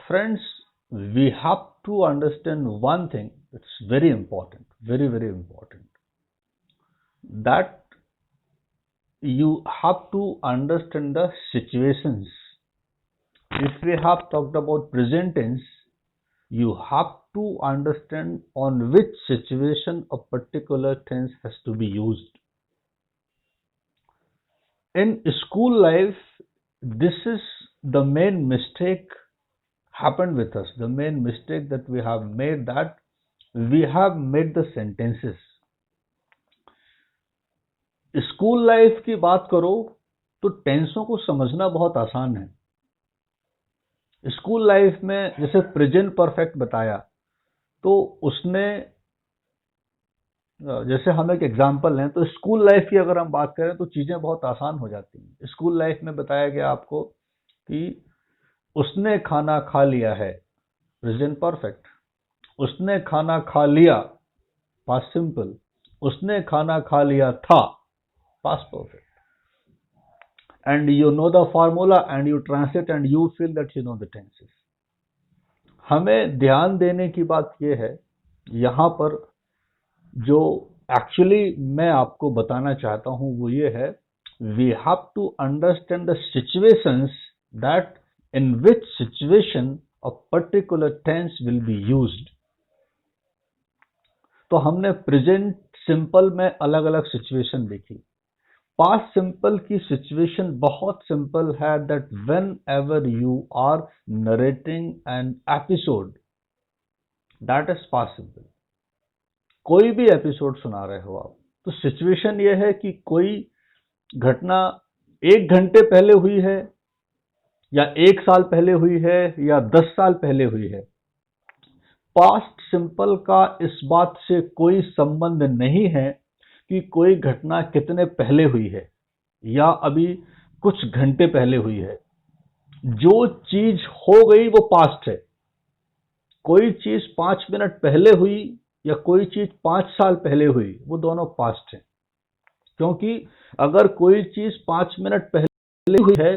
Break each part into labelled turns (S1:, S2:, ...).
S1: Friends, we have to understand one thing. It's very important, very important, that you have to understand the situations. If we have talked about present tense, you have to understand on which situation a particular tense has to be used. In school life, this is the main mistake happened with us. The main mistake that we have made, that we have made the sentences. School life की बात करो तो टेंसों को समझना बहुत आसान है. School life में जैसे प्रेजेंट परफेक्ट बताया, तो उसमें जैसे हम एक एग्जांपल लें तो स्कूल लाइफ की अगर हम बात करें तो चीजें बहुत आसान हो जाती हैं. स्कूल लाइफ में बताया गया आपको कि उसने खाना खा लिया है, प्रेजेंट परफेक्ट. उसने खाना खा लिया, पास्ट सिंपल. उसने खाना खा लिया था, past perfect. And you know the formula and you translate and you feel that you know the tenses. हमें ध्यान देने की बात यह है, यहां पर जो एक्चुअली मैं आपको बताना चाहता हूं वो ये है, we have to understand the situations, that in which situation a particular tense will be used. तो हमने प्रेजेंट सिंपल में अलग अलग सिचुएशन देखी. पास्ट सिंपल की सिचुएशन बहुत सिंपल है, that whenever you are narrating an episode, that is past simple. कोई भी एपिसोड सुना रहे हो आप, तो सिचुएशन ये है कि कोई घटना 1 घंटे पहले हुई है, या 1 साल पहले हुई है, या 10 साल पहले हुई है. पास्ट सिंपल का इस बात से कोई संबंध नहीं है कि कोई घटना कितने पहले हुई है या अभी कुछ घंटे पहले हुई है. जो चीज हो गई वो पास्ट है. कोई चीज 5 मिनट पहले हुई या कोई चीज 5 साल पहले हुई, वो दोनों पास्ट है. क्योंकि अगर कोई चीज 5 मिनट पहले हुई है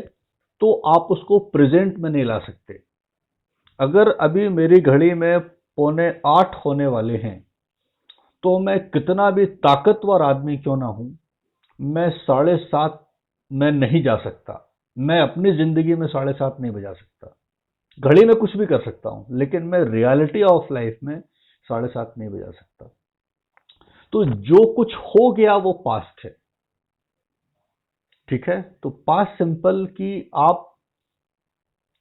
S1: तो आप उसको प्रेजेंट में नहीं ला सकते. अगर अभी मेरी घड़ी में 7:45 होने वाले हैं, तो मैं कितना भी ताकतवर आदमी क्यों ना हूं, मैं 7:30 में नहीं जा सकता. मैं अपनी जिंदगी में 7:30 नहीं बजा सकता. घड़ी में कुछ भी कर सकता हूं, लेकिन मैं रियलिटी ऑफ लाइफ में 7:30 नहीं बजा सकता. तो जो कुछ हो गया वो पास्ट है. ठीक है. तो पास्ट सिंपल की आप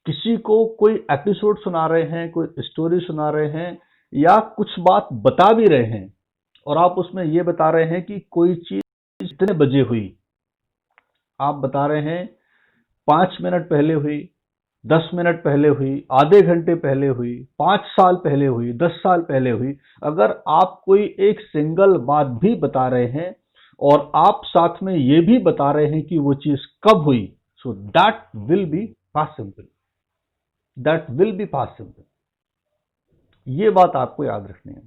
S1: किसी को कोई एपिसोड सुना रहे हैं, कोई स्टोरी सुना रहे हैं, या कुछ बात बता भी रहे हैं, और आप उसमें यह बता रहे हैं कि कोई चीज कितने बजे हुई. आप बता रहे हैं 5 मिनट पहले हुई, 10 मिनट पहले हुई, आधे घंटे पहले हुई, 5 साल पहले हुई, 10 साल पहले हुई. अगर आप कोई एक सिंगल बात भी बता रहे हैं और आप साथ में यह भी बता रहे हैं कि वो चीज कब हुई, so that will be past simple. That will be past simple. ये बात आपको याद रखनी है.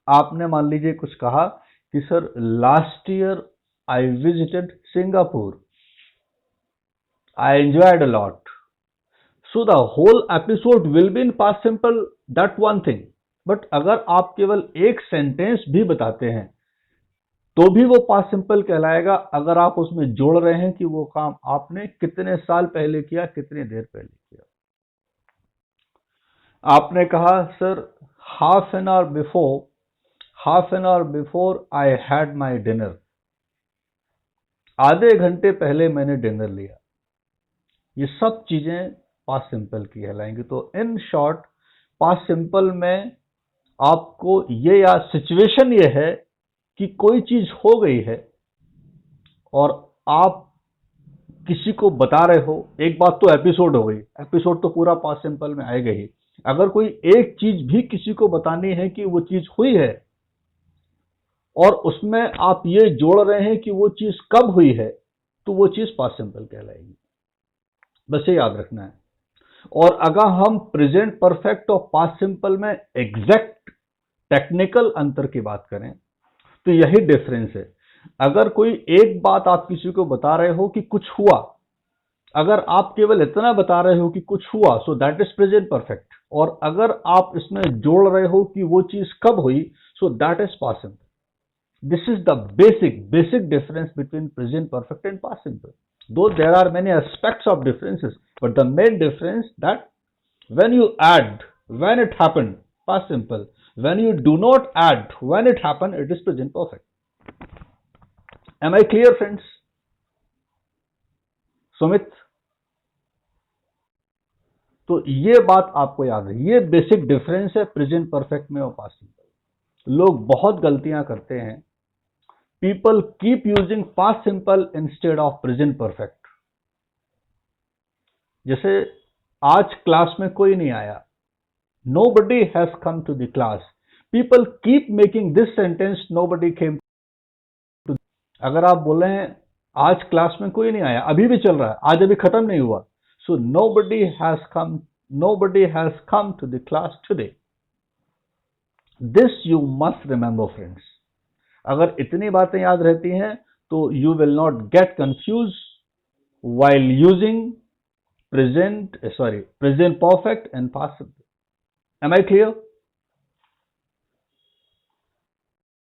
S1: आपने मान लीजिए कुछ कहा कि sir last year I visited Singapore, I enjoyed a lot. So the whole episode will be in past simple, that one thing. But अगर आप केवल एक सेंटेंस भी बताते हैं तो भी वो पास्ट सिंपल कहलाएगा, अगर आप उसमें जोड़ रहे हैं कि वो काम आपने कितने साल पहले किया, कितनी देर पहले किया. आपने कहा sir half an hour before I had my dinner, आधे घंटे पहले मैंने डिनर लिया. ये सब चीजें पास्ट सिंपल की कहलाएंगी. तो इन शॉर्ट, पास्ट सिंपल में आपको ये या सिचुएशन ये है कि कोई चीज हो गई है और आप किसी को बता रहे हो. एक बात तो एपिसोड हो गई, एपिसोड तो पूरा पास्ट सिंपल में आएगा ही. अगर कोई एक चीज भी किसी को बतानी है कि वो चीज हुई है, और उसमें आप ये जोड़ रहे हैं कि वो चीज कब हुई है, तो वो चीज पास्ट सिंपल कहलाएगी. बस ये याद रखना है. और अगर हम प्रेजेंट परफेक्ट और पास्ट सिंपल में एग्जैक्ट टेक्निकल अंतर की बात करें तो यही डिफरेंस है. अगर कोई एक बात आप किसी को बता रहे हो कि कुछ हुआ, अगर आप केवल इतना बता रहे हो कि कुछ हुआ, so that is present perfect, और अगर आप इसमें जोड़ रहे हो कि वो चीज कब हुई, so that is past simple. This is the basic difference between present perfect and past simple. Though there are many aspects of differences, but the main difference that when you add, when it happened, past simple. When you do not add, when it happened, it is present perfect. Am I clear, friends? Sumit? तो ये बात आपको याद है, ये basic difference है present perfect में और पास्ट सिंपल. लोग बहुत गलतियां करते हैं. People keep using past simple instead of present perfect. जैसे आज क्लास में कोई नहीं आया, nobody has come to the class. People keep making this sentence, nobody came to. अगर आप बोल रहे हैं आज क्लास में कोई नहीं आया, अभी भी चल रहा है, आज अभी खत्म नहीं हुआ, so nobody has come to the class today. This you must remember, friends. अगर इतनी बातें याद रहती हैं तो you will not get confused while using present perfect and past simple. Am I clear?